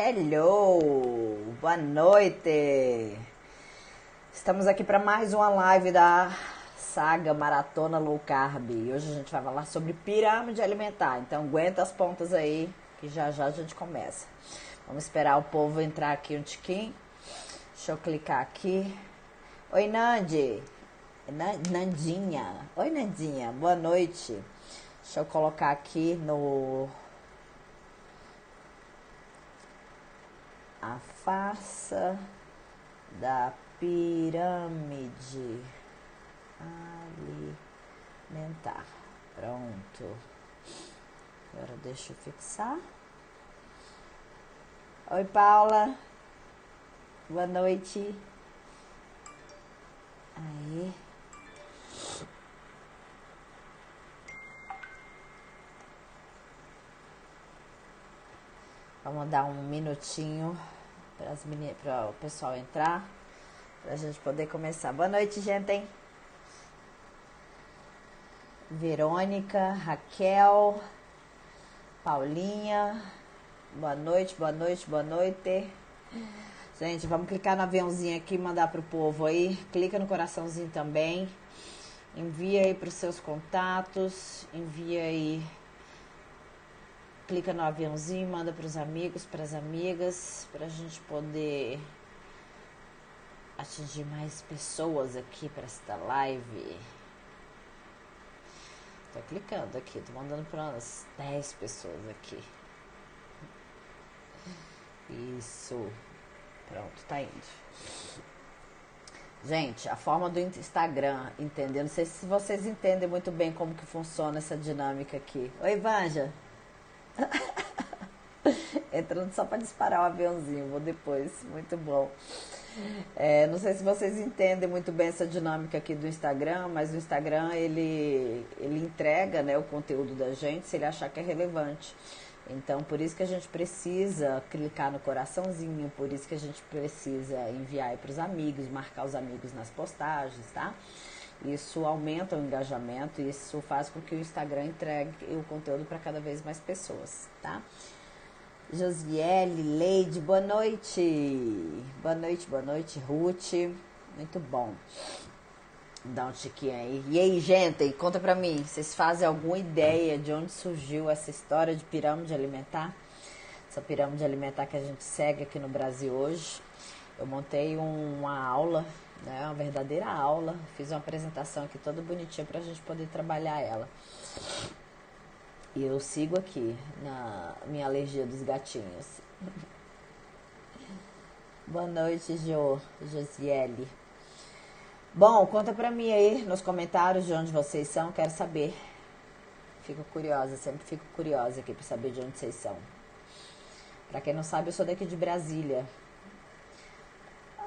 Hello, boa noite. Estamos aqui para mais uma live da saga Maratona Low Carb. E hoje a gente vai falar sobre pirâmide alimentar. Então aguenta as pontas aí que já já a gente começa. Vamos esperar o povo entrar aqui um tiquinho. Deixa eu clicar aqui. Oi, Nandi. Nandinha. Oi, Nandinha. Boa noite. Deixa eu colocar aqui no... A farsa da pirâmide alimentar. Pronto. Agora deixa eu fixar. Oi, Paula. Boa noite. Aí. Vamos dar um minutinho para o pessoal entrar, para a gente poder começar. Boa noite, gente, hein? Verônica, Raquel, Paulinha, boa noite, boa noite, boa noite. Gente, vamos clicar no aviãozinho aqui e mandar pro povo aí. Clica no coraçãozinho também. Envia aí pros seus contatos, envia aí... Clica no aviãozinho, manda para os amigos, para as amigas, para a gente poder atingir mais pessoas aqui para esta live. Tô clicando aqui, tô mandando para umas 10 pessoas aqui. Isso. Pronto, tá indo. Gente, a forma do Instagram, entendeu? Não sei se vocês entendem muito bem como que funciona essa dinâmica aqui. Oi, Vanja. Entrando só para disparar o aviãozinho, vou depois, muito bom. Não sei se vocês entendem muito bem essa dinâmica aqui do Instagram, mas o Instagram ele entrega, né, o conteúdo da gente se ele achar que é relevante. Então, por isso que a gente precisa clicar no coraçãozinho, por isso que a gente precisa enviar para os amigos, marcar os amigos nas postagens, tá? Isso aumenta o engajamento, isso faz com que o Instagram entregue o conteúdo para cada vez mais pessoas, tá? Josiele, Leide, boa noite. Boa noite, Ruth. Muito bom. Dá um tiquinho aí. E aí, gente, conta pra mim, vocês fazem alguma ideia de onde surgiu essa história de pirâmide alimentar? Essa pirâmide alimentar que a gente segue aqui no Brasil hoje. Eu montei uma aula, né, uma verdadeira aula. Fiz uma apresentação aqui toda bonitinha pra gente poder trabalhar ela. E eu sigo aqui na minha alergia dos gatinhos. Boa noite, Josiele. Bom, conta pra mim aí nos comentários de onde vocês são, quero saber. Fico curiosa, sempre fico curiosa aqui pra saber de onde vocês são. Pra quem não sabe, eu sou daqui de Brasília.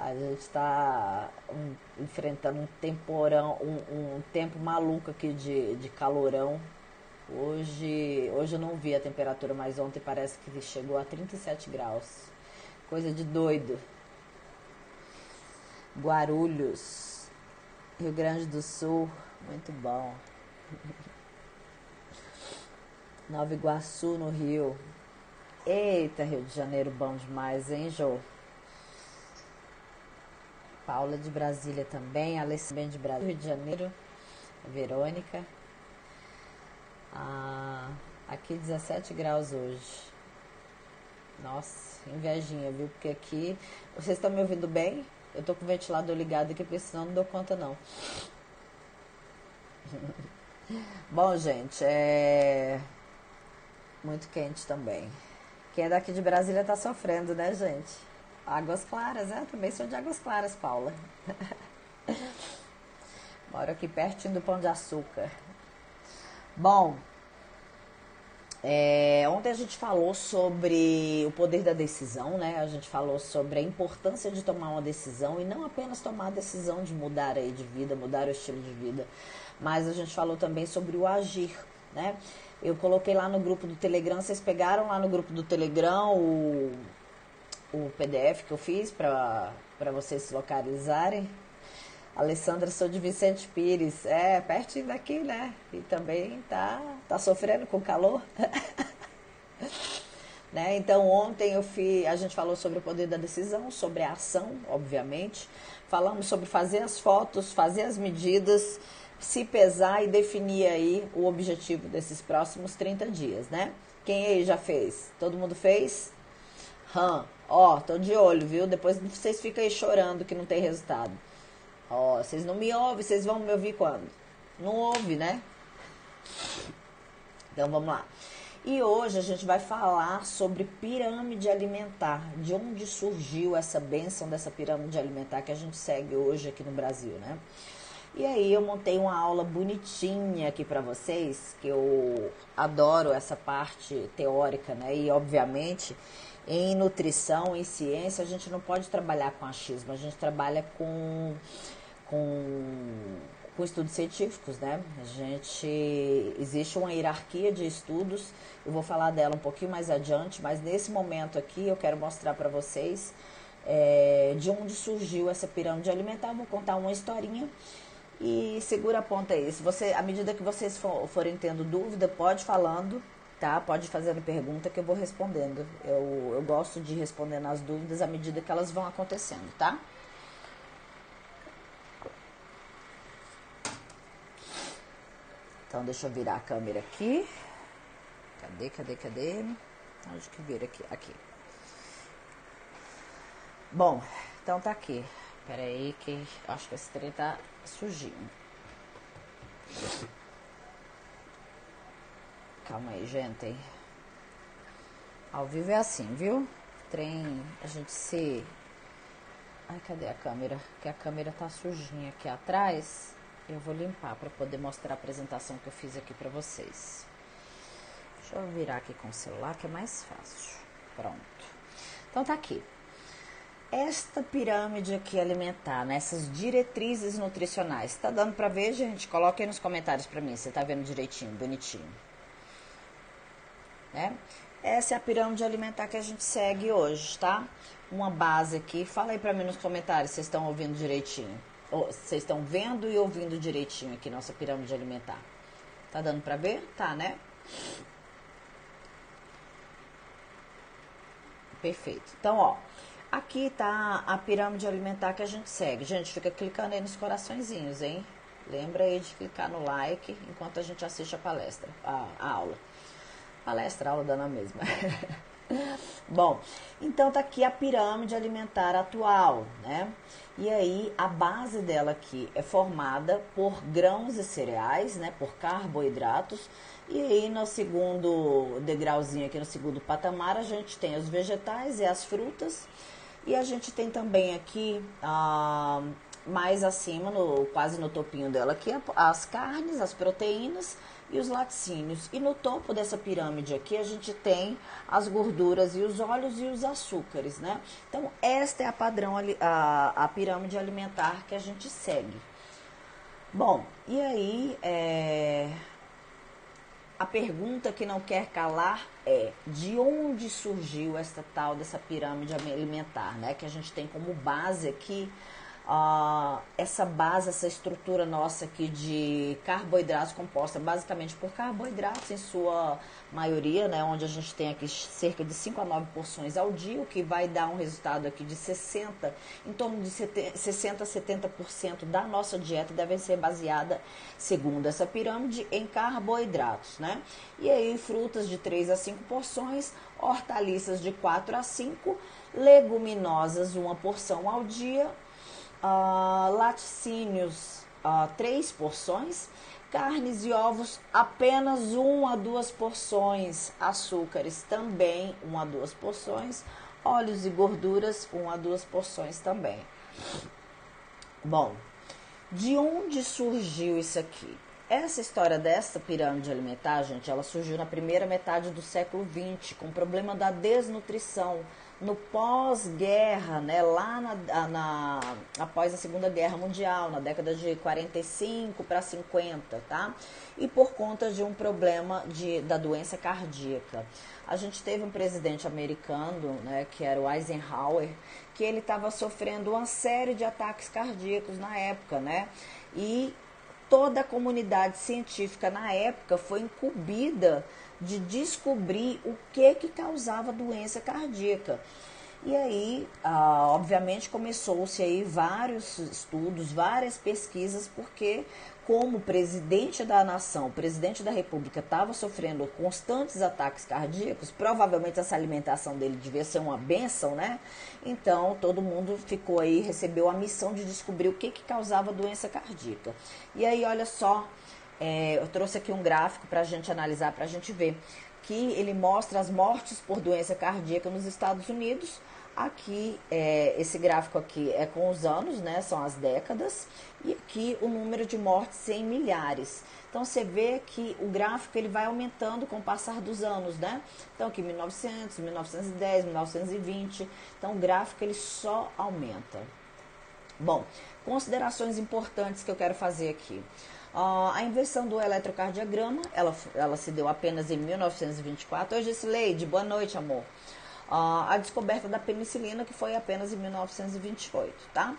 A gente tá enfrentando um temporão, um tempo maluco aqui de calorão. Hoje eu não vi a temperatura, mas ontem parece que chegou a 37 graus. Coisa de doido. Guarulhos, Rio Grande do Sul, muito bom. Nova Iguaçu, no Rio. Eita, Rio de Janeiro, bom demais, hein, Jô? Paula de Brasília também, Alessandra de Brasília, Rio de Janeiro, Verônica. Aqui 17 graus hoje. Nossa, invejinha, viu? Porque aqui... Vocês estão me ouvindo bem? Eu tô com o ventilador ligado aqui, porque senão não dou conta, não. Bom, gente, muito quente também. Quem é daqui de Brasília tá sofrendo, né, gente? Águas Claras, também sou de Águas Claras, Paula. Moro aqui pertinho do Pão de Açúcar. Bom, ontem a gente falou sobre o poder da decisão, né? A gente falou sobre a importância de tomar uma decisão e não apenas tomar a decisão de mudar aí de vida, mudar o estilo de vida, mas a gente falou também sobre o agir, né? Eu coloquei lá no grupo do Telegram, vocês pegaram lá no grupo do Telegram o PDF que eu fiz para vocês se localizarem. Alessandra, sou de Vicente Pires, pertinho daqui, né? E também tá sofrendo com calor. né? Então ontem a gente falou sobre o poder da decisão, sobre a ação, obviamente. Falamos sobre fazer as fotos, fazer as medidas, se pesar e definir aí o objetivo desses próximos 30 dias, né? Quem aí já fez? Todo mundo fez? Ó, tô de olho, viu? Depois vocês ficam aí chorando que não tem resultado. Ó, vocês não me ouvem, vocês vão me ouvir quando? Não ouve, né? Então vamos lá. E hoje a gente vai falar sobre pirâmide alimentar, de onde surgiu essa bênção dessa pirâmide alimentar que a gente segue hoje aqui no Brasil, né? E aí eu montei uma aula bonitinha aqui para vocês, que eu adoro essa parte teórica, né? E obviamente em nutrição, em ciência, a gente não pode trabalhar com achismo, a gente trabalha com estudos científicos, né? Existe uma hierarquia de estudos, eu vou falar dela um pouquinho mais adiante, mas nesse momento aqui eu quero mostrar para vocês de onde surgiu essa pirâmide alimentar. Vou contar uma historinha e segura a ponta aí. À medida que vocês forem tendo dúvida, pode falando, tá? Pode fazendo pergunta que eu vou respondendo. Eu gosto de responder nas dúvidas à medida que elas vão acontecendo, tá? Então, deixa eu virar a câmera aqui. Cadê? Onde que vira aqui? Aqui. Bom, então tá aqui. Pera aí que acho que esse trem tá sujinho. Calma aí, gente. Ao vivo é assim, viu? Trem, a gente se... Ai, cadê a câmera? Que a câmera tá sujinha aqui atrás. Eu vou limpar para poder mostrar a apresentação que eu fiz aqui para vocês. Deixa eu virar aqui com o celular que é mais fácil. Pronto. Então tá aqui. Esta pirâmide aqui alimentar, né? Essas diretrizes nutricionais. Tá dando para ver, gente? Coloca aí nos comentários para mim, você tá vendo direitinho, bonitinho. Né? Essa é a pirâmide alimentar que a gente segue hoje, tá? Uma base aqui. Fala aí para mim nos comentários se vocês estão ouvindo direitinho. Vocês estão vendo e ouvindo direitinho aqui nossa pirâmide alimentar. Tá dando pra ver? Tá, né? Perfeito. Então, ó, aqui tá a pirâmide alimentar que a gente segue. Gente, fica clicando aí nos coraçõezinhos, hein? Lembra aí de clicar no like enquanto a gente assiste a palestra, a aula. Aula dando a mesma. Bom, então tá aqui a pirâmide alimentar atual, né? E aí a base dela aqui é formada por grãos e cereais, né? Por carboidratos. E aí no segundo degrauzinho aqui, no segundo patamar, a gente tem os vegetais e as frutas. E a gente tem também aqui, mais acima, quase no topinho dela aqui, as carnes, as proteínas e os laticínios. E no topo dessa pirâmide aqui a gente tem as gorduras e os óleos e os açúcares, né? Então esta é a pirâmide alimentar que a gente segue. Bom, e aí a pergunta que não quer calar é: de onde surgiu dessa pirâmide alimentar, né? Que a gente tem como base aqui essa base, essa estrutura nossa aqui de carboidratos composta basicamente por carboidratos em sua maioria, né, onde a gente tem aqui cerca de 5 a 9 porções ao dia, o que vai dar um resultado aqui de em torno de 60 a 70% da nossa dieta deve ser baseada, segundo essa pirâmide, em carboidratos, né? E aí frutas de 3 a 5 porções, hortaliças de 4 a 5, leguminosas uma porção ao dia, laticínios 3 porções, carnes e ovos apenas 1 a 2 porções, açúcares também 1 a 2 porções, óleos e gorduras 1 a 2 porções também. Bom, de onde surgiu isso aqui? Essa história dessa pirâmide alimentar, gente, ela surgiu na primeira metade do século XX, com o problema da desnutrição, no pós-guerra, né, lá após a Segunda Guerra Mundial, na década de 45 para 50, tá? E por conta de um problema da doença cardíaca. A gente teve um presidente americano, né, que era o Eisenhower, que ele estava sofrendo uma série de ataques cardíacos na época, né? E toda a comunidade científica na época foi incumbida de descobrir o que causava doença cardíaca. E aí, obviamente, começou-se aí vários estudos, várias pesquisas, porque como presidente da nação, presidente da república, estava sofrendo constantes ataques cardíacos, provavelmente essa alimentação dele devia ser uma bênção, né? Então, todo mundo ficou aí, recebeu a missão de descobrir o que causava doença cardíaca. E aí, olha só, eu trouxe aqui um gráfico para a gente analisar, para a gente ver, que ele mostra as mortes por doença cardíaca nos Estados Unidos. Aqui, esse gráfico aqui é com os anos, né, são as décadas, e aqui o número de mortes em milhares. Então, você vê que o gráfico ele vai aumentando com o passar dos anos, né? Então, aqui 1900, 1910, 1920, então o gráfico ele só aumenta. Bom, considerações importantes que eu quero fazer aqui. A invenção do eletrocardiograma, ela se deu apenas em 1924. Oi, Gisileide, boa noite, amor. A descoberta da penicilina, que foi apenas em 1928, tá?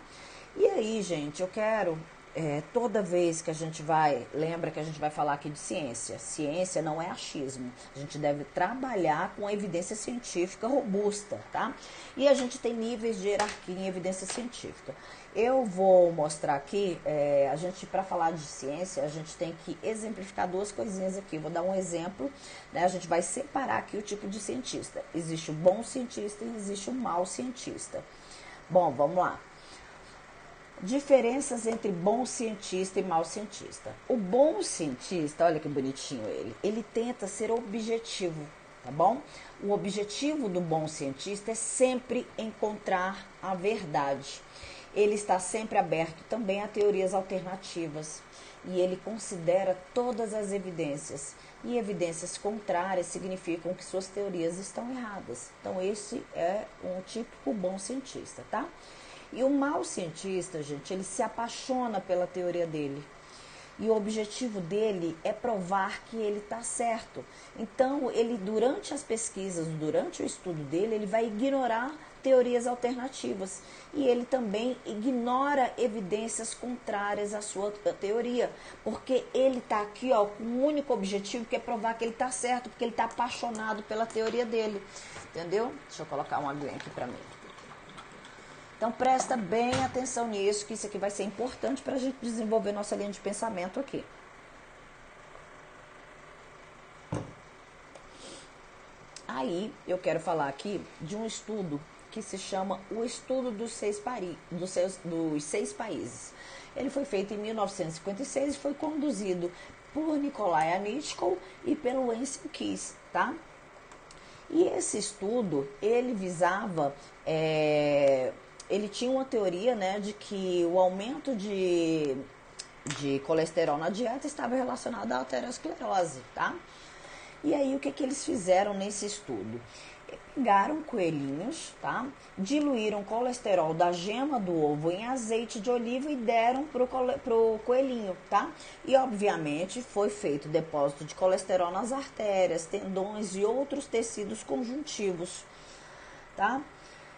E aí, gente, eu quero, toda vez que a gente lembra que a gente vai falar aqui de ciência. Ciência não é achismo. A gente deve trabalhar com evidência científica robusta, tá? E a gente tem níveis de hierarquia em evidência científica. Eu vou mostrar aqui, para falar de ciência, a gente tem que exemplificar duas coisinhas aqui. Vou dar um exemplo, né? A gente vai separar aqui o tipo de cientista. Existe o bom cientista e existe o mau cientista. Bom, vamos lá. Diferenças entre bom cientista e mau cientista. O bom cientista, olha que bonitinho ele tenta ser objetivo, tá bom? O objetivo do bom cientista é sempre encontrar a verdade. Ele está sempre aberto também a teorias alternativas e ele considera todas as evidências. E evidências contrárias significam que suas teorias estão erradas. Então, esse é um típico bom cientista, tá? E o mau cientista, gente, ele se apaixona pela teoria dele. E o objetivo dele é provar que ele está certo. Então, ele, durante as pesquisas, durante o estudo dele, ele vai ignorar teorias alternativas. E ele também ignora evidências contrárias à sua teoria. Porque ele está aqui com um único objetivo, que é provar que ele está certo, porque ele está apaixonado pela teoria dele. Entendeu? Deixa eu colocar uma aguinha aqui para mim. Então, presta bem atenção nisso, que isso aqui vai ser importante para a gente desenvolver nossa linha de pensamento aqui. Aí, eu quero falar aqui de um estudo que se chama o Estudo dos Seis Países. Ele foi feito em 1956 e foi conduzido por Nikolai Anichkov e pelo Ansel Keys, tá? E esse estudo, ele visava... ele tinha uma teoria, né, de que o aumento de colesterol na dieta estava relacionado à aterosclerose, tá? E aí, o que eles fizeram nesse estudo? Pegaram coelhinhos, tá? Diluíram o colesterol da gema do ovo em azeite de oliva e deram pro coelhinho, tá? E, obviamente, foi feito depósito de colesterol nas artérias, tendões e outros tecidos conjuntivos, tá?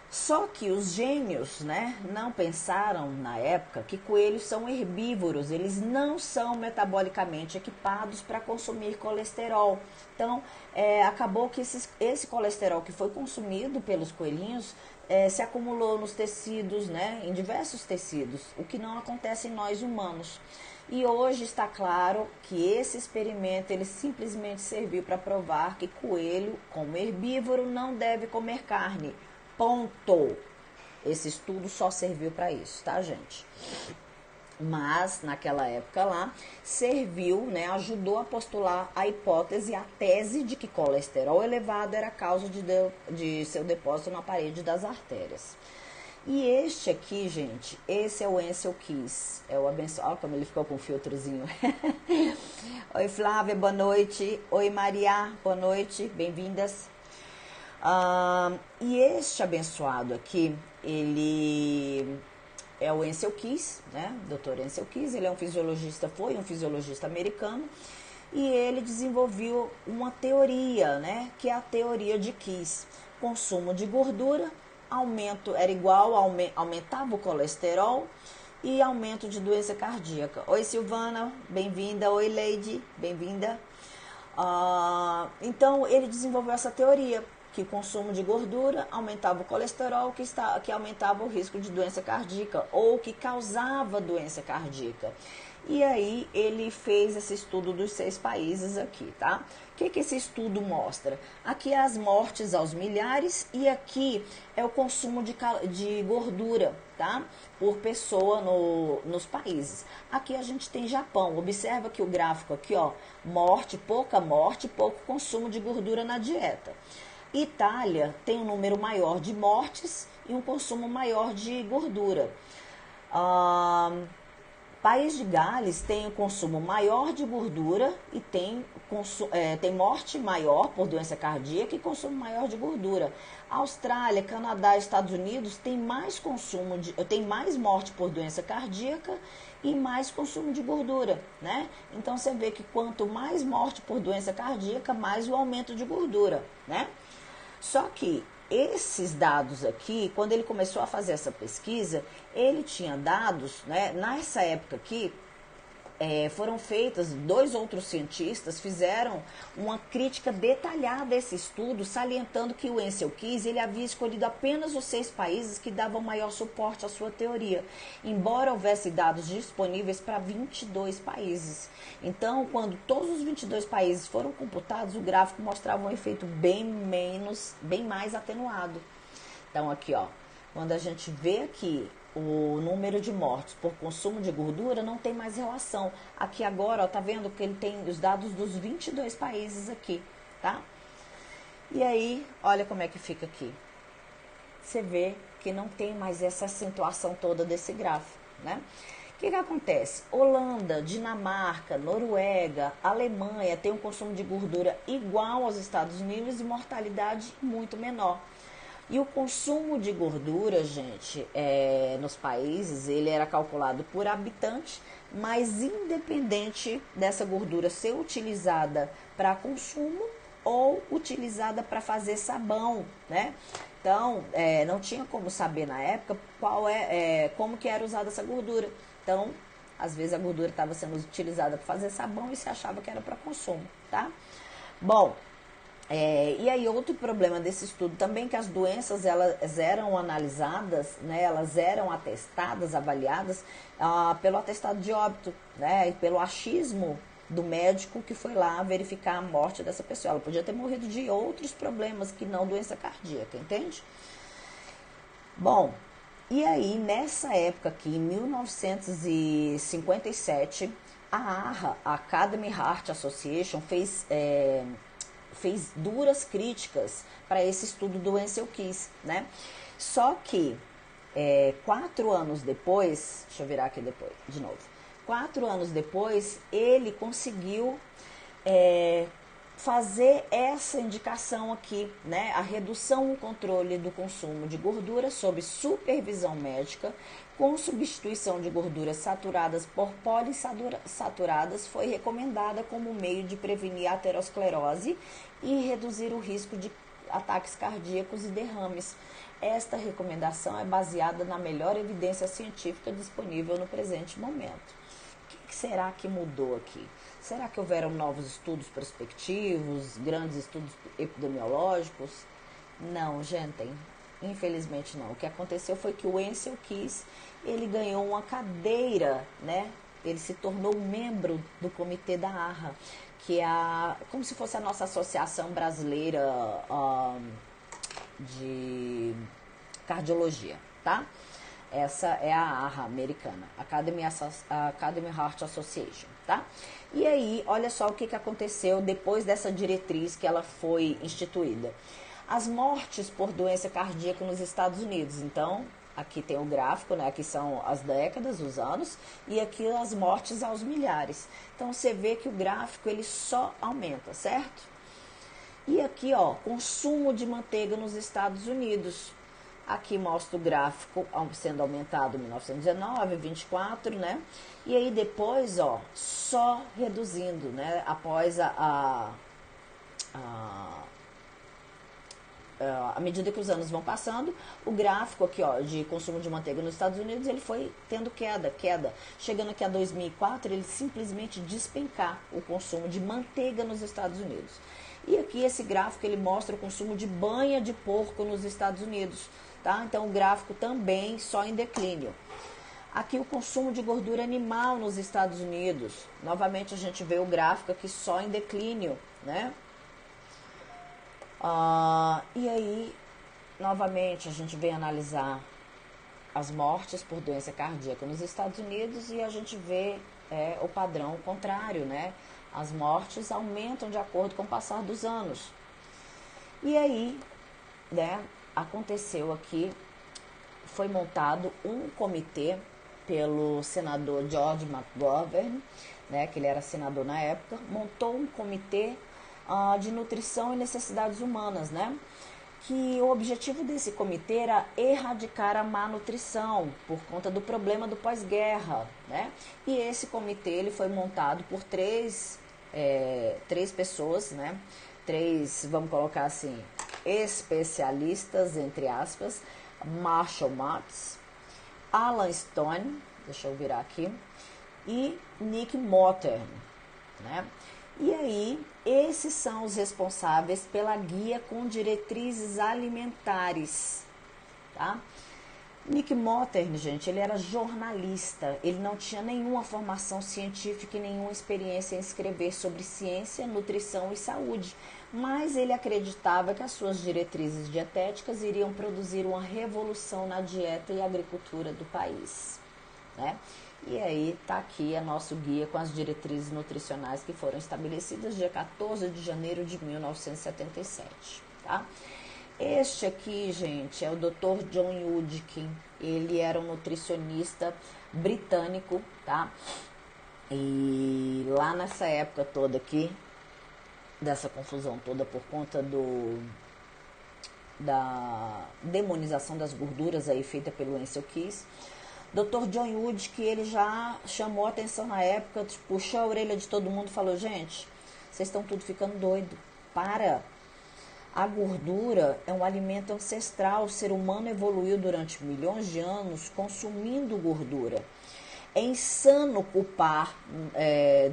Só que os gênios, né, não pensaram na época que coelhos são herbívoros, eles não são metabolicamente equipados para consumir colesterol. Então, acabou que esse colesterol que foi consumido pelos coelhinhos se acumulou nos tecidos, né, em diversos tecidos, o que não acontece em nós humanos. E hoje está claro que esse experimento ele simplesmente serviu para provar que coelho, como herbívoro, não deve comer carne. Ponto. Esse estudo só serviu para isso, tá, gente? Mas, naquela época lá, serviu, né, ajudou a postular a hipótese, a tese de que colesterol elevado era a causa de seu depósito na parede das artérias. E este aqui, gente, esse é o Ansel Keys, é o abençoado. Olha como ele ficou com um filtrozinho. Oi, Flávia, boa noite. Oi, Maria, boa noite, bem-vindas. E este abençoado aqui, ele é o Ansel Keys, né? Dr. Ansel Keys, ele é um fisiologista, foi um fisiologista americano, e ele desenvolveu uma teoria, né? Que é a teoria de Keys. Consumo de gordura, aumentava o colesterol, e aumento de doença cardíaca. Oi, Silvana, bem-vinda. Oi, Leide, bem-vinda. Então, ele desenvolveu essa teoria, que o consumo de gordura aumentava o colesterol, que aumentava o risco de doença cardíaca, ou que causava doença cardíaca. E aí, ele fez esse estudo dos 6 países aqui, tá? O que esse estudo mostra? Aqui é as mortes aos milhares e aqui é o consumo de gordura, tá? Por pessoa nos países. Aqui a gente tem Japão. Observa que o gráfico aqui, ó, morte, pouco consumo de gordura na dieta. Itália tem um número maior de mortes e um consumo maior de gordura. País de Gales tem um consumo maior de gordura e tem morte maior por doença cardíaca e consumo maior de gordura. Austrália, Canadá e Estados Unidos tem mais morte por doença cardíaca e mais consumo de gordura, né? Então você vê que quanto mais morte por doença cardíaca, mais o aumento de gordura, né? Só que esses dados aqui, quando ele começou a fazer essa pesquisa, ele tinha dados, né? Nessa época aqui, foram feitas, 2 outros cientistas fizeram uma crítica detalhada a esse estudo, salientando que o Ansel Keys ele havia escolhido apenas os 6 países que davam maior suporte à sua teoria, embora houvesse dados disponíveis para 22 países. Então, quando todos os 22 países foram computados, o gráfico mostrava um efeito bem mais atenuado. Então, aqui, ó, quando a gente vê aqui o número de mortes por consumo de gordura, não tem mais relação. Aqui agora, ó, tá vendo que ele tem os dados dos 22 países aqui, tá? E aí, olha como é que fica aqui. Você vê que não tem mais essa acentuação toda desse gráfico, né? O que acontece? Holanda, Dinamarca, Noruega, Alemanha tem um consumo de gordura igual aos Estados Unidos e mortalidade muito menor. E o consumo de gordura, gente, nos países, ele era calculado por habitante, mas independente dessa gordura ser utilizada para consumo ou utilizada para fazer sabão, né? Então, não tinha como saber na época como que era usada essa gordura. Então, às vezes a gordura estava sendo utilizada para fazer sabão e se achava que era para consumo, tá? Bom, e aí outro problema desse estudo também que as doenças elas eram analisadas, né, elas eram atestadas, avaliadas pelo atestado de óbito, né, e pelo achismo do médico que foi lá verificar a morte dessa pessoa. Ela podia ter morrido de outros problemas que não doença cardíaca, entende? Bom, e aí nessa época aqui, em 1957, a AHA, a Academy Heart Association, fez duras críticas para esse estudo do Ansel Keys, né? Só que 4 anos depois, deixa eu virar aqui depois, de novo. 4 anos depois, ele conseguiu fazer essa indicação aqui, né? A redução e controle do consumo de gordura sob supervisão médica, com substituição de gorduras saturadas por poliinsaturadas, foi recomendada como meio de prevenir a aterosclerose e reduzir o risco de ataques cardíacos e derrames. Esta recomendação é baseada na melhor evidência científica disponível no presente momento. O que será que mudou aqui? Será que houveram novos estudos prospectivos, grandes estudos epidemiológicos? Não, gente, infelizmente não. O que aconteceu foi que o Ansel Keys, ele ganhou uma cadeira, né? Ele se tornou membro do comitê da AHA, que é como se fosse a nossa associação brasileira de cardiologia, tá? Essa é a AHA americana, Academy Heart Association, tá? E aí, olha só o que aconteceu depois dessa diretriz que ela foi instituída. As mortes por doença cardíaca nos Estados Unidos. Então, aqui tem o gráfico, né? Aqui são as décadas, os anos, e aqui as mortes aos milhares. Então, você vê que o gráfico, ele só aumenta, certo? E aqui, ó, consumo de manteiga nos Estados Unidos. Aqui mostra o gráfico sendo aumentado em 1919, 24, né? E aí depois, ó, só reduzindo, né? Após à medida que os anos vão passando, o gráfico aqui, ó, de consumo de manteiga nos Estados Unidos, ele foi tendo queda. Chegando aqui a 2004, ele simplesmente despencar o consumo de manteiga nos Estados Unidos. E aqui esse gráfico, ele mostra o consumo de banha de porco nos Estados Unidos, tá? Então o gráfico também só em declínio. Aqui o consumo de gordura animal nos Estados Unidos. Novamente a gente vê o gráfico aqui só em declínio, né? E aí, novamente, a gente vem analisar as mortes por doença cardíaca nos Estados Unidos e a gente vê o padrão contrário, né? As mortes aumentam de acordo com o passar dos anos. E aí, né, aconteceu aqui, foi montado um comitê pelo senador George McGovern, né, que ele era senador na época, montou um comitê de nutrição e necessidades humanas, né, que o objetivo desse comitê era erradicar a má nutrição por conta do problema do pós-guerra, né, e esse comitê ele foi montado por três pessoas, né, vamos colocar assim, especialistas, entre aspas, Marshall Mattis, Alan Stone, deixa eu virar aqui, e Nick Mottern, né? E aí, esses são os responsáveis pela guia com diretrizes alimentares, tá? Nick Mottern, gente, ele era jornalista, ele não tinha nenhuma formação científica e nenhuma experiência em escrever sobre ciência, nutrição e saúde, mas ele acreditava que as suas diretrizes dietéticas iriam produzir uma revolução na dieta e agricultura do país, né? E aí tá aqui a nosso guia com as diretrizes nutricionais que foram estabelecidas dia 14 de janeiro de 1977, tá? Este aqui, gente, é o Dr. John Yudkin. Ele era um nutricionista britânico, tá? E lá nessa época toda aqui, dessa confusão toda por conta da demonização das gorduras aí feita pelo Ansel Keys, Dr. John Yudkin, ele já chamou a atenção na época, puxou a orelha de todo mundo e falou, gente, vocês estão tudo ficando doido, para. A gordura é um alimento ancestral, o ser humano evoluiu durante milhões de anos consumindo gordura. É insano culpar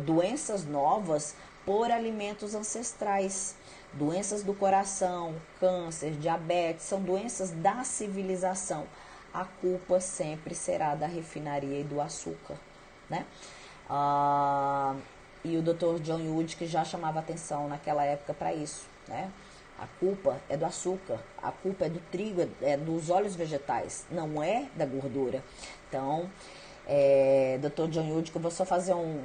doenças novas por alimentos ancestrais. Doenças do coração, câncer, diabetes, são doenças da civilização. A culpa sempre será da refinaria e do açúcar, né? E o Dr. John Yudkin já chamava atenção naquela época para isso, né? A culpa é do açúcar, a culpa é do trigo, é dos óleos vegetais, não é da gordura. Então, Dr. John Yudkin, eu vou só fazer um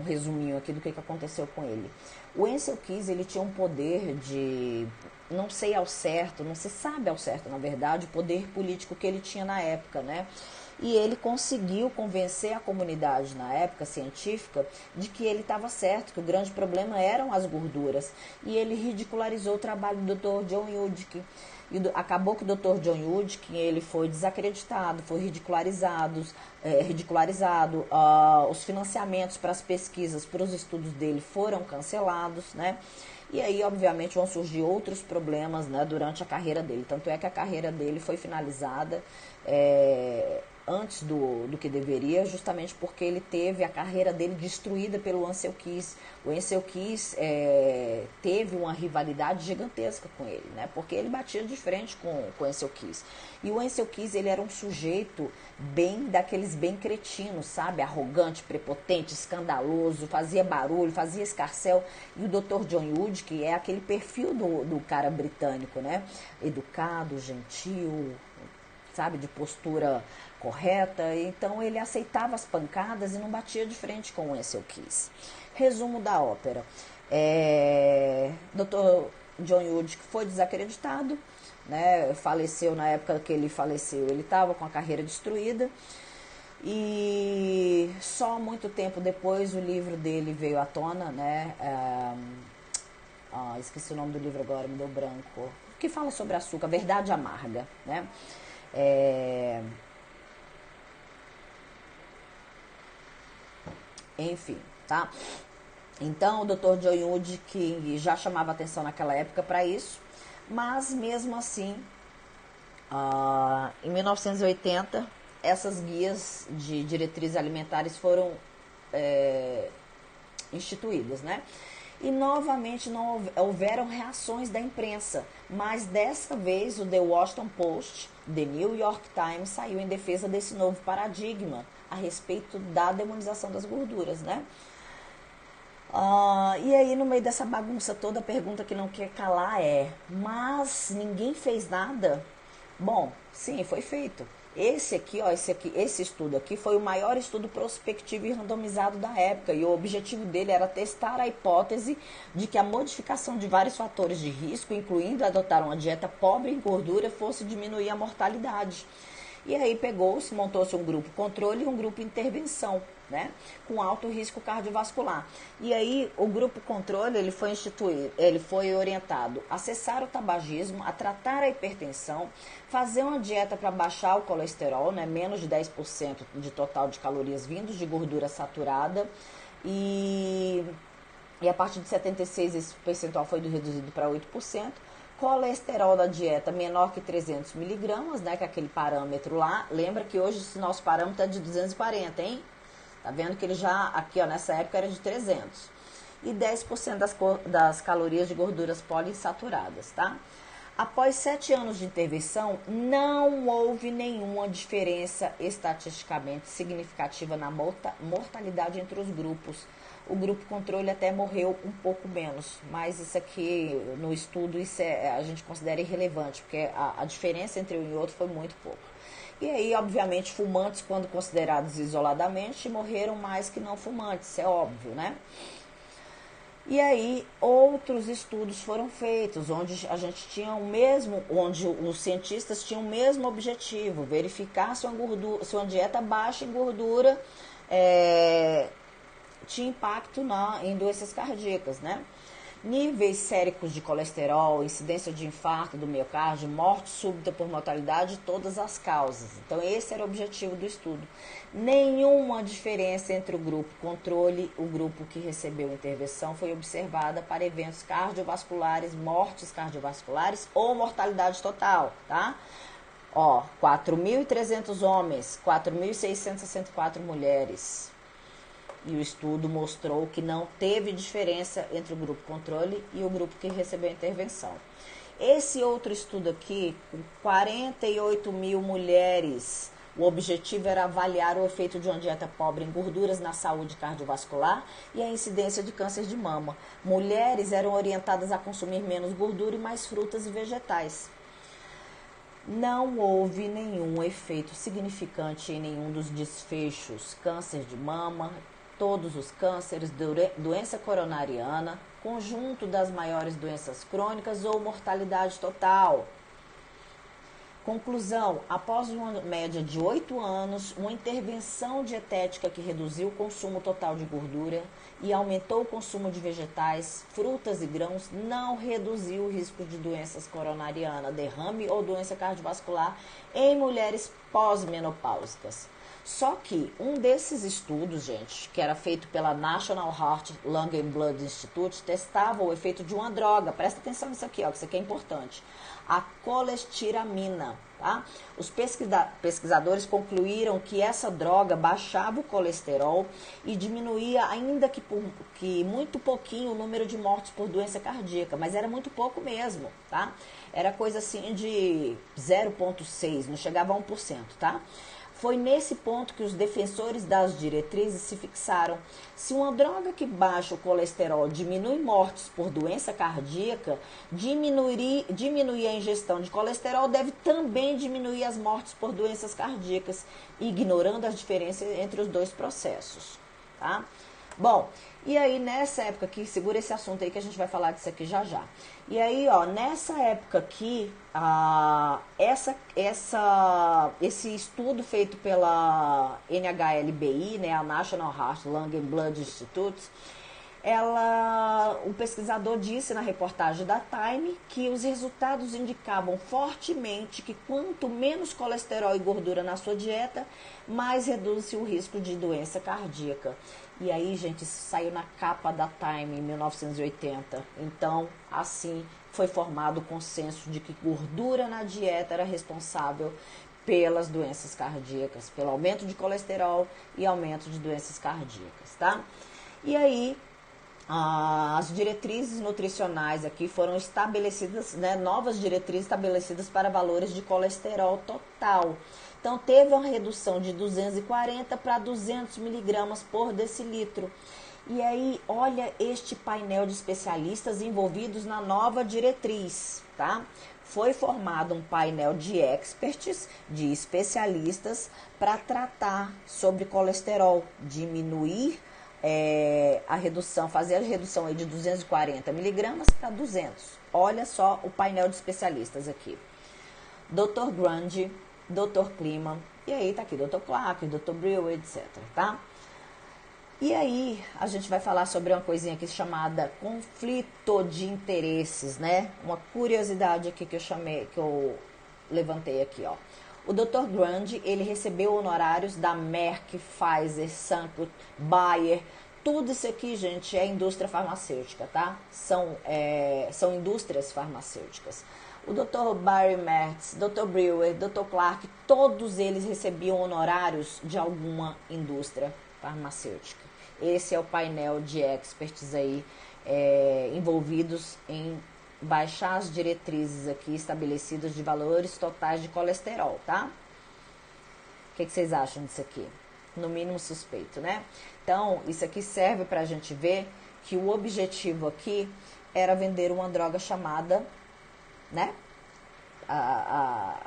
resuminho aqui do que aconteceu com ele. O Ansel Keys, ele tinha um poder de, não sei ao certo, não se sabe ao certo, na verdade, o poder político que ele tinha na época, né? E ele conseguiu convencer a comunidade na época científica de que ele estava certo, que o grande problema eram as gorduras. E ele ridicularizou o trabalho do Dr. John Yudkin. E acabou que o Dr. John Yudkin, ele foi desacreditado, foi ridicularizado, os financiamentos para as pesquisas, para os estudos dele foram cancelados, né? E aí, obviamente, vão surgir outros problemas, né, durante a carreira dele. Tanto é que a carreira dele foi finalizada antes do que deveria, justamente porque ele teve a carreira dele destruída pelo Ansel Keys. O Ansel Keys teve uma rivalidade gigantesca com ele, né? Porque ele batia de frente com o Ansel Keys. E o Ansel Keys, ele era um sujeito daqueles bem cretinos, sabe? Arrogante, prepotente, escandaloso, fazia barulho, fazia escarcéu. E o Dr. John Yudkin é aquele perfil do cara britânico, né? Educado, gentil, sabe? De postura correta. Então ele aceitava as pancadas e não batia de frente com o Ansel Keys. Resumo da ópera. Dr. John Yudkin foi desacreditado, né? Faleceu na época que ele faleceu. Ele estava com a carreira destruída. E só muito tempo depois o livro dele veio à tona, né? Esqueci o nome do livro agora, me deu branco. Que fala sobre açúcar, Verdade Amarga, né? Enfim, tá? Então, o Dr. John Yudkin já chamava atenção naquela época para isso. Mas mesmo assim, em 1980, essas guias de diretrizes alimentares foram instituídas, né? E novamente não houveram reações da imprensa, mas dessa vez o The Washington Post, The New York Times saiu em defesa desse novo paradigma a respeito da demonização das gorduras, né? E aí no meio dessa bagunça toda, a pergunta que não quer calar é: mas ninguém fez nada? Bom, sim, foi feito. Esse estudo aqui foi o maior estudo prospectivo e randomizado da época, e o objetivo dele era testar a hipótese de que a modificação de vários fatores de risco, incluindo adotar uma dieta pobre em gordura, fosse diminuir a mortalidade. E aí montou-se um grupo controle e um grupo intervenção, né, com alto risco cardiovascular. E aí o grupo controle ele foi orientado a cessar o tabagismo, a tratar a hipertensão, fazer uma dieta para baixar o colesterol, né, menos de 10% de total de calorias vindos de gordura saturada, e a partir de 76 esse percentual foi reduzido para 8%. Colesterol da dieta menor que 300 miligramas, né, que é aquele parâmetro lá. Lembra que hoje esse nosso parâmetro é de 240, hein? Tá vendo que ele já, aqui ó, nessa época era de 300. E 10% das calorias de gorduras poliinsaturadas, tá? Após 7 anos de intervenção, não houve nenhuma diferença estatisticamente significativa na mortalidade entre os grupos. O grupo controle até morreu um pouco menos, mas isso aqui, no estudo, a gente considera irrelevante, porque a diferença entre um e outro foi muito pouco. E aí, obviamente, fumantes, quando considerados isoladamente, morreram mais que não fumantes, isso é óbvio, né? E aí outros estudos foram feitos, onde a gente tinha onde os cientistas tinham o mesmo objetivo, verificar se uma dieta baixa em gordura tinha impacto em doenças cardíacas, né? Níveis séricos de colesterol, incidência de infarto do miocárdio, morte súbita por mortalidade, todas as causas. Então esse era o objetivo do estudo. Nenhuma diferença entre o grupo controle e o grupo que recebeu intervenção foi observada para eventos cardiovasculares, mortes cardiovasculares ou mortalidade total, tá? 4.300 homens, 4.664 mulheres. E o estudo mostrou que não teve diferença entre o grupo controle e o grupo que recebeu a intervenção. Esse outro estudo aqui, com 48 mil mulheres, o objetivo era avaliar o efeito de uma dieta pobre em gorduras na saúde cardiovascular e a incidência de câncer de mama. Mulheres eram orientadas a consumir menos gordura e mais frutas e vegetais. Não houve nenhum efeito significante em nenhum dos desfechos: câncer de mama, todos os cânceres, doença coronariana, conjunto das maiores doenças crônicas ou mortalidade total. Conclusão: após uma média de 8 anos, uma intervenção dietética que reduziu o consumo total de gordura e aumentou o consumo de vegetais, frutas e grãos não reduziu o risco de doenças coronariana, derrame ou doença cardiovascular em mulheres pós-menopáusicas. Só que um desses estudos, gente, que era feito pela National Heart, Lung and Blood Institute, testava o efeito de uma droga. Presta atenção nisso aqui, ó, que isso aqui é importante. A colestiramina, tá? Os pesquisadores concluíram que essa droga baixava o colesterol e diminuía, ainda que muito pouquinho, o número de mortes por doença cardíaca, mas era muito pouco mesmo, tá? Era coisa assim de 0,6, não chegava a 1%, tá? Foi nesse ponto que os defensores das diretrizes se fixaram. Se uma droga que baixa o colesterol diminui mortes por doença cardíaca, diminuir a ingestão de colesterol deve também diminuir as mortes por doenças cardíacas, ignorando as diferenças entre os dois processos, tá? Bom, e aí nessa época aqui, segura esse assunto aí que a gente vai falar disso aqui já já. E aí, ó, nessa época aqui, esse estudo feito pela NHLBI, né, a National Heart, Lung and Blood Institute, o pesquisador disse na reportagem da Time que os resultados indicavam fortemente que quanto menos colesterol e gordura na sua dieta, mais reduz-se o risco de doença cardíaca. E aí, gente, isso saiu na capa da Time em 1980. Então, assim, foi formado o consenso de que gordura na dieta era responsável pelas doenças cardíacas, pelo aumento de colesterol e aumento de doenças cardíacas, tá? E aí, as diretrizes nutricionais aqui foram estabelecidas, né, novas diretrizes estabelecidas para valores de colesterol total. Então, teve uma redução de 240 para 200 miligramas por decilitro. E aí, olha este painel de especialistas envolvidos na nova diretriz, tá? Foi formado um painel de experts, de especialistas, para tratar sobre colesterol, diminuir a redução, fazer a redução aí de 240 miligramas para 200. Olha só o painel de especialistas aqui. Dr. Grundy, Dr. Kliman, e aí tá aqui Dr. Clark, Dr. Brewer, etc, tá? E aí a gente vai falar sobre uma coisinha aqui chamada conflito de interesses, né? Uma curiosidade aqui que eu levantei aqui, ó. O Dr. Grundy, ele recebeu honorários da Merck, Pfizer, Sanko, Bayer. Tudo isso aqui, gente, é indústria farmacêutica, tá? São indústrias farmacêuticas. O Dr. Barry Mertz, Dr. Brewer, Dr. Clark, todos eles recebiam honorários de alguma indústria farmacêutica. Esse é o painel de experts aí envolvidos em baixar as diretrizes aqui estabelecidas de valores totais de colesterol, tá? O que vocês acham disso aqui? No mínimo suspeito, né? Então, isso aqui serve pra gente ver que o objetivo aqui era vender uma droga chamada, né? A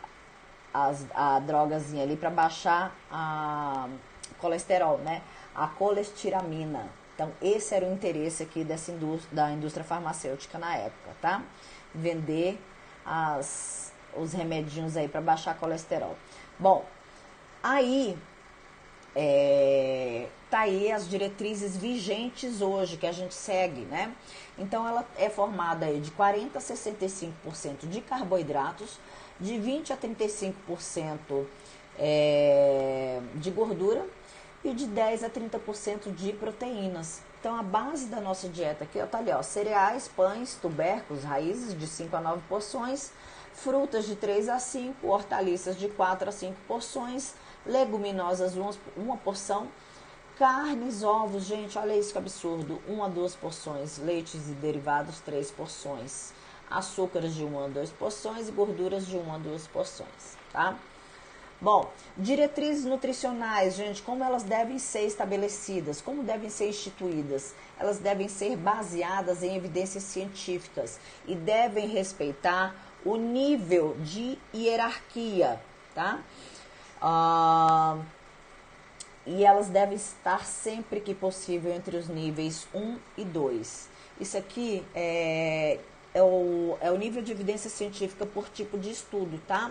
drogazinha ali para baixar a colesterol, né? A colestiramina. Então, esse era o interesse aqui da indústria farmacêutica na época, tá? Vender os remedinhos aí para baixar colesterol. Bom, aí tá aí as diretrizes vigentes hoje que a gente segue, né? Então, ela é formada aí de 40% a 65% de carboidratos, de 20% a 35% de gordura e de 10% a 30% de proteínas. Então, a base da nossa dieta aqui, ó, tá ali, ó, cereais, pães, tubérculos, raízes de 5 a 9 porções, frutas de 3 a 5, hortaliças de 4 a 5 porções, leguminosas uma porção, carnes, ovos, gente, olha isso que absurdo, 1 a 2 porções, leites e derivados 3 porções, açúcares de 1 a 2 porções e gorduras de 1 a 2 porções, tá? Bom, diretrizes nutricionais, gente, como elas devem ser estabelecidas, como devem ser instituídas? Elas devem ser baseadas em evidências científicas e devem respeitar o nível de hierarquia, tá? E elas devem estar sempre que possível entre os níveis 1 e 2. Isso aqui é o nível de evidência científica por tipo de estudo, tá?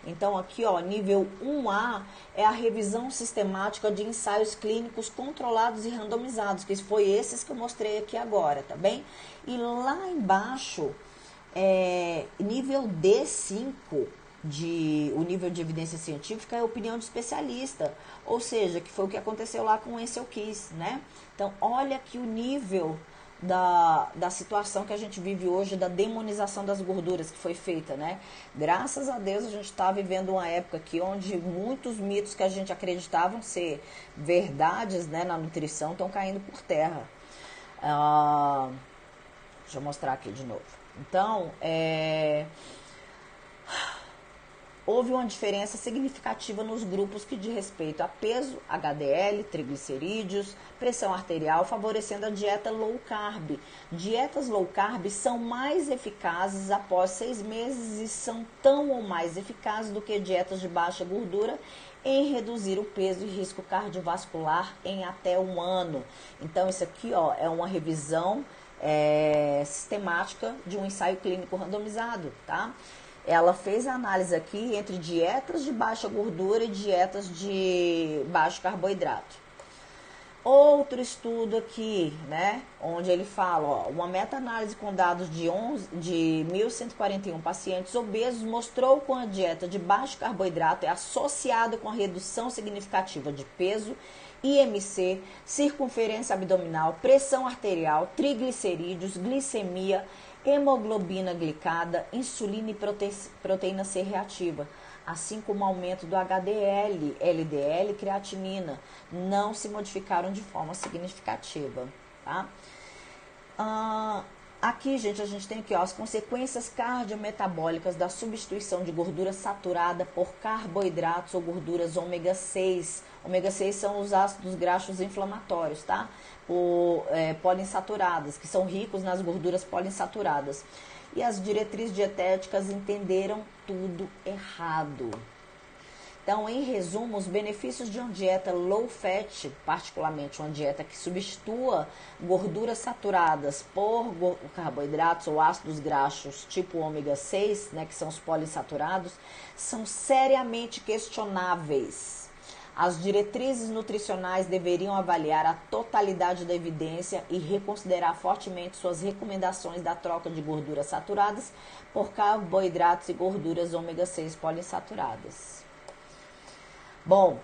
Então, aqui, ó, nível 1A é a revisão sistemática de ensaios clínicos controlados e randomizados, que foi esses que eu mostrei aqui agora, tá bem? E lá embaixo, nível D5, o nível de evidência científica é a opinião de especialista, ou seja, que foi o que aconteceu lá com o Ansel Keys, né? Então, olha aqui o nível da situação que a gente vive hoje, da demonização das gorduras que foi feita, né? Graças a Deus a gente está vivendo uma época aqui onde muitos mitos que a gente acreditavam ser verdades, né, na nutrição estão caindo por terra. Deixa eu mostrar aqui de novo. Então, houve uma diferença significativa nos grupos que diz respeito a peso, HDL, triglicerídeos, pressão arterial, favorecendo a dieta low carb. Dietas low carb são mais eficazes após 6 meses e são tão ou mais eficazes do que dietas de baixa gordura em reduzir o peso e risco cardiovascular em até 1 ano. Então, isso aqui, ó, é uma revisão sistemática de um ensaio clínico randomizado, tá? Ela fez a análise aqui entre dietas de baixa gordura e dietas de baixo carboidrato. Outro estudo aqui, né, onde ele fala, ó, uma meta-análise com dados de 1.141 pacientes obesos mostrou que a dieta de baixo carboidrato é associada com a redução significativa de peso, IMC, circunferência abdominal, pressão arterial, triglicerídeos, glicemia, hemoglobina glicada, insulina e proteína C reativa, assim como aumento do HDL, LDL e creatinina, não se modificaram de forma significativa, tá? Aqui, gente, a gente tem aqui, ó, as consequências cardiometabólicas da substituição de gordura saturada por carboidratos ou gorduras ômega 6. Ômega 6 são os ácidos graxos inflamatórios, tá? Poliinsaturadas, que são ricos nas gorduras poliinsaturadas. E as diretrizes dietéticas entenderam tudo errado. Então, em resumo, os benefícios de uma dieta low fat, particularmente uma dieta que substitua gorduras saturadas por carboidratos ou ácidos graxos tipo ômega 6, né, que são os poliinsaturados, são seriamente questionáveis. As diretrizes nutricionais deveriam avaliar a totalidade da evidência e reconsiderar fortemente suas recomendações da troca de gorduras saturadas por carboidratos e gorduras ômega 6 poliinsaturadas. Bom,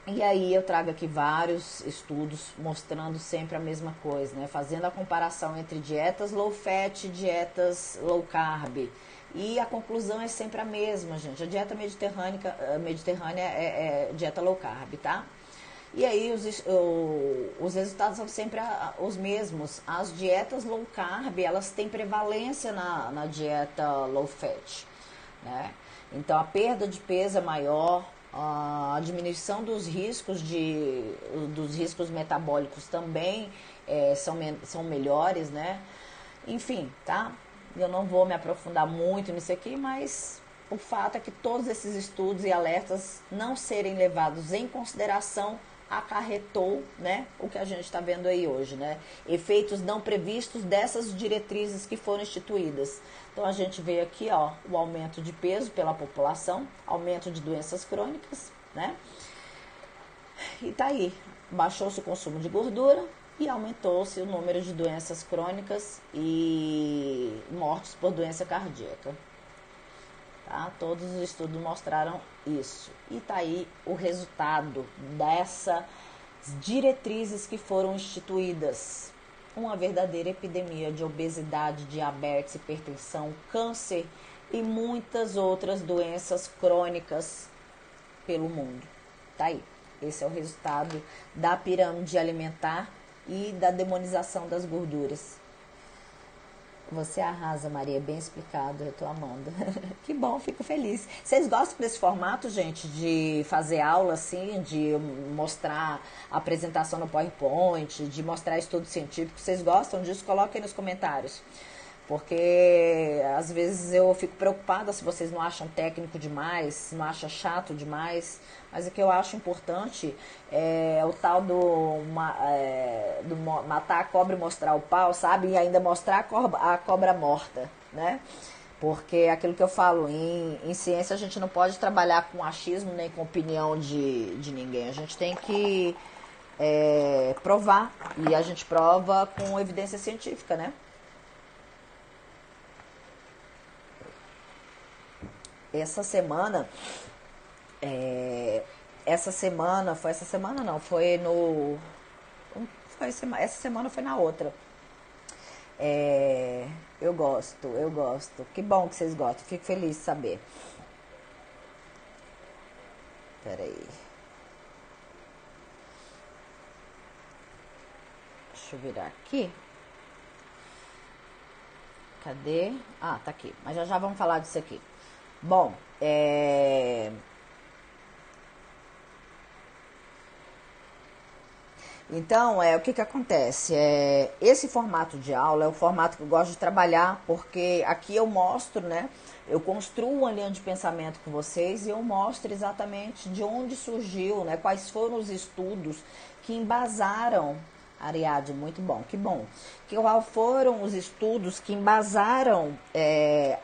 e aí eu trago aqui vários estudos mostrando sempre a mesma coisa, né? Fazendo a comparação entre dietas low fat e dietas low carb. E a conclusão é sempre a mesma, gente. A dieta mediterrânea é dieta low carb, tá? E aí os resultados são sempre os mesmos. As dietas low carb, elas têm prevalência na dieta low fat, né? Então a perda de peso é maior, a diminuição dos riscos metabólicos também são melhores, né? Enfim, tá? Eu não vou me aprofundar muito nisso aqui, mas o fato é que todos esses estudos e alertas não serem levados em consideração acarretou, né, o que a gente está vendo aí hoje, né? Efeitos não previstos dessas diretrizes que foram instituídas. Então a gente vê aqui, ó, o aumento de peso pela população, aumento de doenças crônicas, né? E tá aí, baixou-se o consumo de gordura e aumentou-se o número de doenças crônicas e mortes por doença cardíaca. Tá? Todos os estudos mostraram isso. E tá aí o resultado dessas diretrizes que foram instituídas. Uma verdadeira epidemia de obesidade, diabetes, hipertensão, câncer e muitas outras doenças crônicas pelo mundo. Tá aí. Esse é o resultado da pirâmide alimentar e da demonização das gorduras. Você arrasa, Maria, bem explicado, eu tô amando. Que bom, fico feliz. Vocês gostam desse formato, gente, de fazer aula assim, de mostrar a apresentação no PowerPoint, de mostrar estudo científico? Vocês gostam disso? Coloquem nos comentários. Porque às vezes eu fico preocupada se vocês não acham técnico demais, se não acham chato demais. Mas o que eu acho importante é o tal do matar a cobra e mostrar o pau, sabe? E ainda mostrar a cobra morta, né? Porque é aquilo que eu falo, em ciência a gente não pode trabalhar com achismo nem com opinião de ninguém. A gente tem que provar. E a gente prova com evidência científica, né? Essa semana, essa semana foi na outra. Eu gosto. Que bom que vocês gostam, fico feliz de saber. Peraí. Deixa eu virar aqui. Cadê? Ah, tá aqui. Mas já vamos falar disso aqui. Bom, então, o que acontece? Esse formato de aula é o formato que eu gosto de trabalhar, porque aqui eu mostro, né? Eu construo uma linha de pensamento com vocês e eu mostro exatamente de onde surgiu, né? Quais foram os estudos que embasaram. Ariadne, muito bom, que bom. Quais foram os estudos que embasaram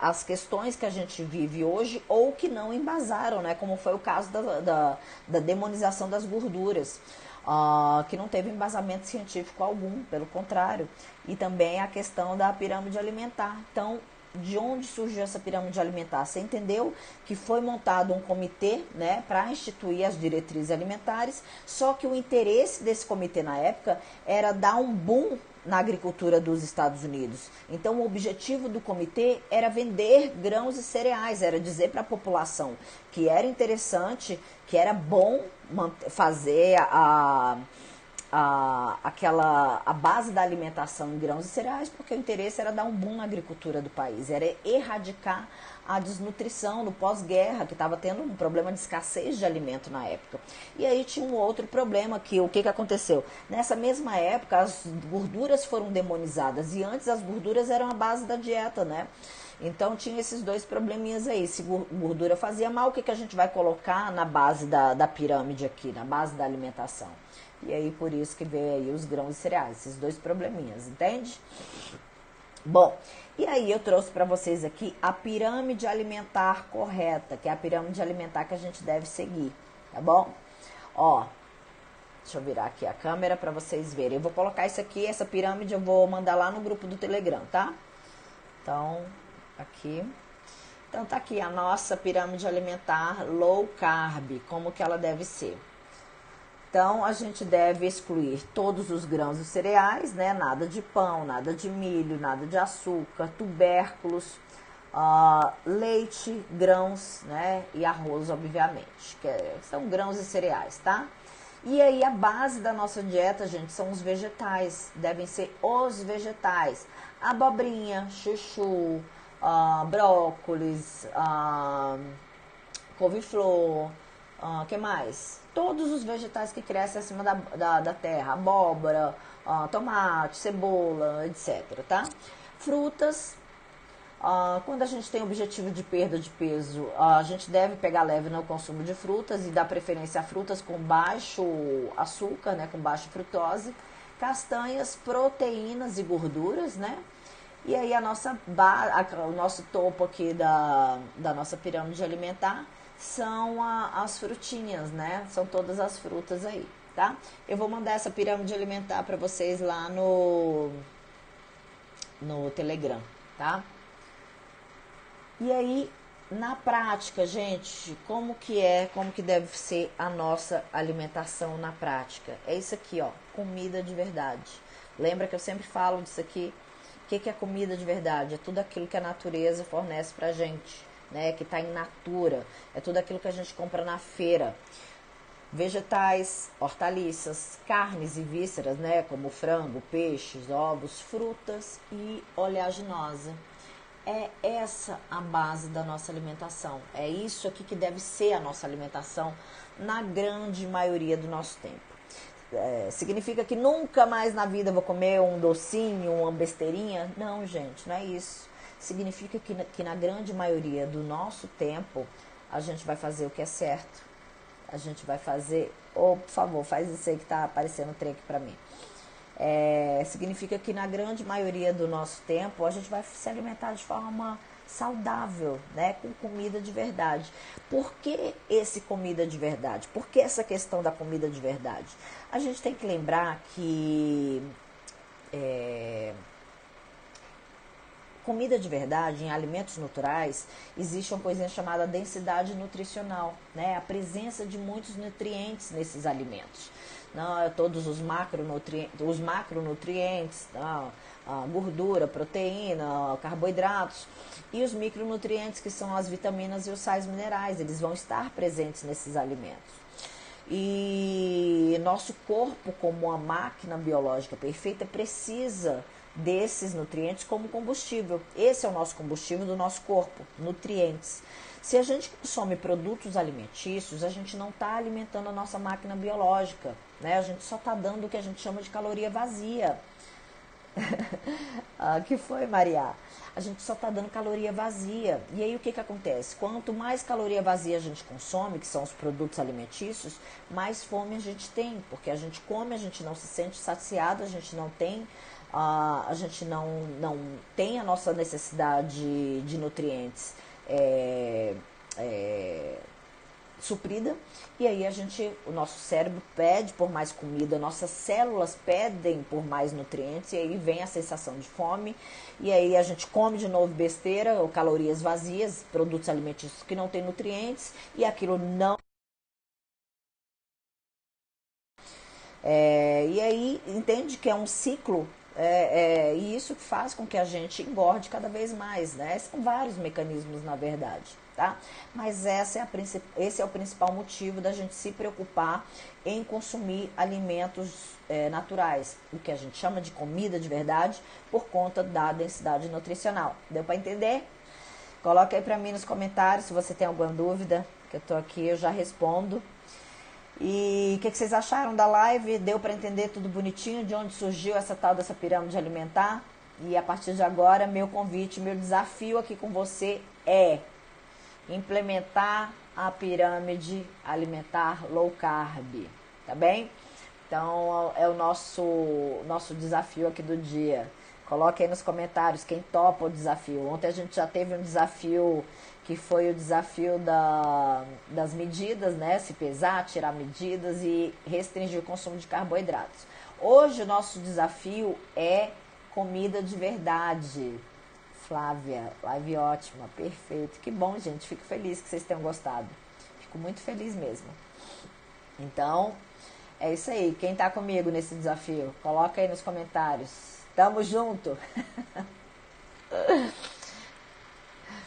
as questões que a gente vive hoje ou que não embasaram, né? Como foi o caso da demonização das gorduras, que não teve embasamento científico algum, pelo contrário. E também a questão da pirâmide alimentar. Então, de onde surgiu essa pirâmide alimentar? Você entendeu que foi montado um comitê, né, para instituir as diretrizes alimentares, só que o interesse desse comitê na época era dar um boom na agricultura dos Estados Unidos. Então, o objetivo do comitê era vender grãos e cereais, era dizer para a população que era interessante, que era bom fazer a base da alimentação em grãos e cereais, porque o interesse era dar um boom na agricultura do país, era erradicar a desnutrição no pós-guerra, que estava tendo um problema de escassez de alimento na época. E aí tinha um outro problema, que o que aconteceu? Nessa mesma época, as gorduras foram demonizadas, e antes as gorduras eram a base da dieta, né? Então tinha esses dois probleminhas aí. Se gordura fazia mal, o que a gente vai colocar na base da pirâmide aqui, na base da alimentação? E aí por isso que veio aí os grãos e cereais, esses dois probleminhas, entende? Bom, e aí eu trouxe para vocês aqui a pirâmide alimentar correta, que é a pirâmide alimentar que a gente deve seguir, tá bom? Ó, deixa eu virar aqui a câmera para vocês verem. Eu vou colocar isso aqui, essa pirâmide eu vou mandar lá no grupo do Telegram, tá? Então, aqui. Então tá aqui a nossa pirâmide alimentar low carb, como que ela deve ser. Então, a gente deve excluir todos os grãos e cereais, né? Nada de pão, nada de milho, nada de açúcar, tubérculos, leite, grãos, né? E arroz, obviamente, são grãos e cereais, tá? E aí, a base da nossa dieta, gente, são os vegetais, devem ser os vegetais. Abobrinha, chuchu, brócolis, couve-flor, que mais? Todos os vegetais que crescem acima da terra, abóbora, tomate, cebola, etc, tá? Frutas, quando a gente tem objetivo de perda de peso, a gente deve pegar leve no consumo de frutas e dar preferência a frutas com baixo açúcar, né, com baixa frutose, castanhas, proteínas e gorduras, né? E aí o nosso topo aqui da nossa pirâmide alimentar são as frutinhas, né? São todas as frutas aí, tá? Eu vou mandar essa pirâmide alimentar para vocês lá no Telegram, tá? E aí, na prática, gente, como que deve ser a nossa alimentação na prática? É isso aqui, ó, comida de verdade. Lembra que eu sempre falo disso aqui? O que é comida de verdade? É tudo aquilo que a natureza fornece pra gente, né, que está in natura, é tudo aquilo que a gente compra na feira. Vegetais, hortaliças, carnes e vísceras, né, como frango, peixes, ovos, frutas e oleaginosa. É essa a base da nossa alimentação. É isso aqui que deve ser a nossa alimentação na grande maioria do nosso tempo. Significa que nunca mais na vida eu vou comer um docinho, uma besteirinha? Não, gente, não é isso. Significa que na grande maioria do nosso tempo, a gente vai fazer o que é certo. A gente vai fazer... por favor, faz isso aí que tá aparecendo o trem aqui pra mim. Significa que na grande maioria do nosso tempo, a gente vai se alimentar de forma saudável, né? Com comida de verdade. Por que esse comida de verdade? Por que essa questão da comida de verdade? A gente tem que lembrar que... comida de verdade, em alimentos naturais, existe uma coisinha chamada densidade nutricional, né? A presença de muitos nutrientes nesses alimentos. Não, todos os macronutrientes, gordura, proteína, carboidratos e os micronutrientes, que são as vitaminas e os sais minerais, eles vão estar presentes nesses alimentos. E nosso corpo, como uma máquina biológica perfeita, precisa desses nutrientes como combustível. Esse é o nosso combustível do nosso corpo, nutrientes. Se a gente consome produtos alimentícios, a gente não está alimentando a nossa máquina biológica, né? A gente só está dando o que a gente chama de caloria vazia. Que foi, Maria? A gente só está dando caloria vazia. E aí o que acontece? Quanto mais caloria vazia a gente consome, que são os produtos alimentícios, mais fome a gente tem. Porque a gente come, a gente não se sente saciado, a gente não tem... a gente não tem a nossa necessidade de nutrientes suprida, e aí o nosso cérebro pede por mais comida, nossas células pedem por mais nutrientes, e aí vem a sensação de fome, e aí a gente come de novo besteira ou calorias vazias, produtos alimentícios que não têm nutrientes, e aquilo não. E aí entende que é um ciclo, e isso faz com que a gente engorde cada vez mais, né? São vários mecanismos, na verdade, tá? Mas esse é o principal motivo da gente se preocupar em consumir alimentos naturais, o que a gente chama de comida de verdade, por conta da densidade nutricional. Deu para entender? Coloca aí para mim nos comentários se você tem alguma dúvida, que eu tô aqui, eu já respondo. E o que vocês acharam da live? Deu para entender tudo bonitinho de onde surgiu essa tal dessa pirâmide alimentar? E a partir de agora, meu convite, meu desafio aqui com você é implementar a pirâmide alimentar low carb, tá bem? Então é o nosso desafio aqui do dia. Coloque aí nos comentários quem topa o desafio. Ontem a gente já teve um desafio que foi o desafio das medidas, né? Se pesar, tirar medidas e restringir o consumo de carboidratos. Hoje o nosso desafio é comida de verdade. Flávia, live ótima, perfeito. Que bom, gente. Fico feliz que vocês tenham gostado. Fico muito feliz mesmo. Então, é isso aí. Quem tá comigo nesse desafio? Coloca aí nos comentários. Tamo junto!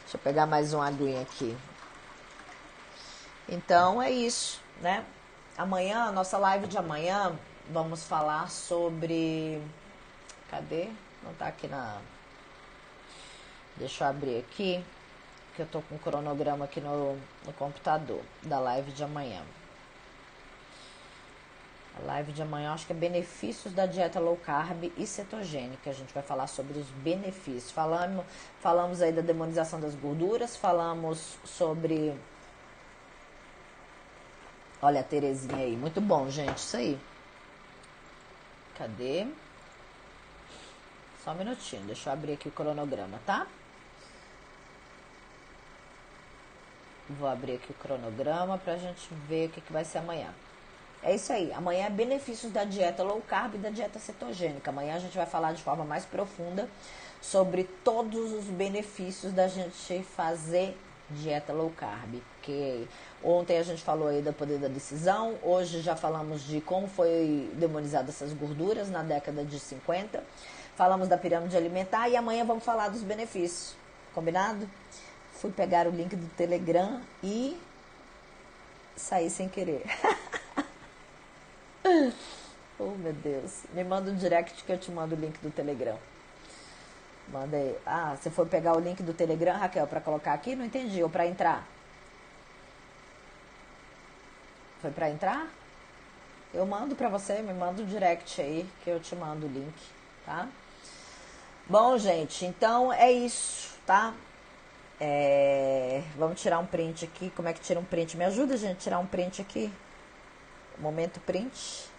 Deixa eu pegar mais uma aguinha aqui. Então, é isso, né? Amanhã, nossa live de amanhã, vamos falar sobre... Cadê? Não tá aqui na... Deixa eu abrir aqui, que eu tô com o cronograma aqui no computador da live de amanhã. A live de amanhã, acho que é benefícios da dieta low carb e cetogênica. A gente vai falar sobre os benefícios. Falamos aí da demonização das gorduras, falamos sobre... Olha a Terezinha aí. Muito bom, gente, isso aí. Cadê? Só um minutinho, deixa eu abrir aqui o cronograma, tá? Vou abrir aqui o cronograma pra gente ver o que vai ser amanhã. É isso aí, amanhã é benefícios da dieta low carb e da dieta cetogênica. Amanhã a gente vai falar de forma mais profunda sobre todos os benefícios da gente fazer dieta low carb. Porque ontem a gente falou aí do poder da decisão, hoje já falamos de como foi demonizada essas gorduras na década de 50. Falamos da pirâmide alimentar e amanhã vamos falar dos benefícios. Combinado? Fui pegar o link do Telegram e saí sem querer. Oh, meu Deus. Me manda um direct que eu te mando o link do Telegram. Manda aí. Ah, você foi pegar o link do Telegram, Raquel, pra colocar aqui? Não entendi. Ou pra entrar? Foi pra entrar? Eu mando pra você, me manda um direct aí que eu te mando o link, tá? Bom, gente, então é isso, tá? Vamos tirar um print aqui. Como é que tira um print? Me ajuda, gente, a tirar um print aqui. Momento print.